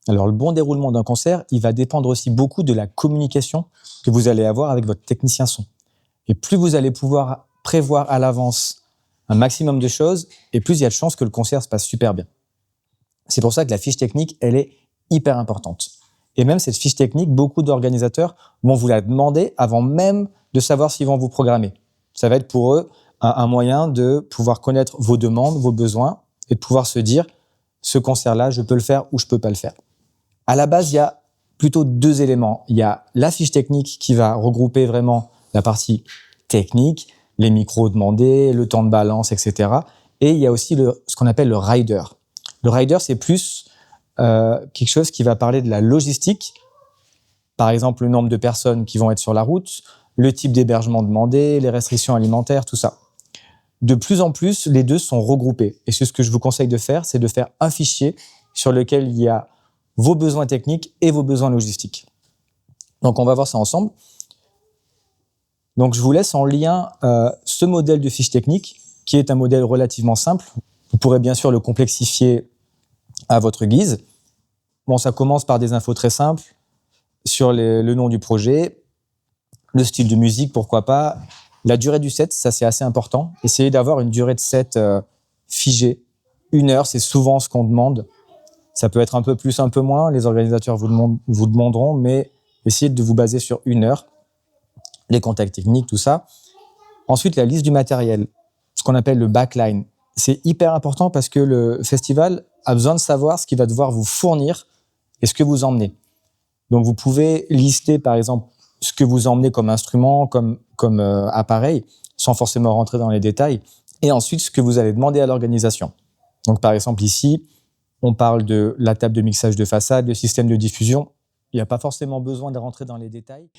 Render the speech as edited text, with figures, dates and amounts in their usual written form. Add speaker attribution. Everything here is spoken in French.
Speaker 1: Alors, le bon déroulement d'un concert, il va dépendre aussi beaucoup de la communication que vous allez avoir avec votre technicien son. Et plus vous allez pouvoir prévoir à l'avance un maximum de choses, et plus il y a de chances que le concert se passe super bien. C'est pour ça que la fiche technique, elle est hyper importante. Et même cette fiche technique, beaucoup d'organisateurs vont vous la demander avant même de savoir s'ils vont vous programmer. Ça va être pour eux un moyen de pouvoir connaître vos demandes, vos besoins, et de pouvoir se dire, ce concert-là, je peux le faire ou je peux pas le faire. À la base, il y a plutôt deux éléments. Il y a la fiche technique qui va regrouper vraiment la partie technique, les micros demandés, le temps de balance, etc. Et il y a aussi ce qu'on appelle le rider. Le rider, c'est plus quelque chose qui va parler de la logistique. Par exemple, le nombre de personnes qui vont être sur la route, le type d'hébergement demandé, les restrictions alimentaires, tout ça. De plus en plus, les deux sont regroupés. Et ce que je vous conseille de faire, c'est de faire un fichier sur lequel il y a vos besoins techniques et vos besoins logistiques. Donc, on va voir ça ensemble. Donc, je vous laisse en lien ce modèle de fiche technique, qui est un modèle relativement simple. Vous pourrez bien sûr le complexifier à votre guise. Bon, ça commence par des infos très simples sur le nom du projet, le style de musique, pourquoi pas, la durée du set, ça c'est assez important. Essayez d'avoir une durée de set figée. 1 heure, c'est souvent ce qu'on demande. Ça peut être un peu plus, un peu moins. Les organisateurs vous demanderont, mais essayez de vous baser sur 1 heure. Les contacts techniques, tout ça. Ensuite, la liste du matériel, ce qu'on appelle le backline. C'est hyper important parce que le festival a besoin de savoir ce qu'il va devoir vous fournir et ce que vous emmenez. Donc, vous pouvez lister, par exemple, ce que vous emmenez comme instrument, comme appareil, sans forcément rentrer dans les détails. Et ensuite, ce que vous allez demander à l'organisation. Donc, par exemple, ici, on parle de la table de mixage de façade, le système de diffusion. Il n'y a pas forcément besoin de rentrer dans les détails.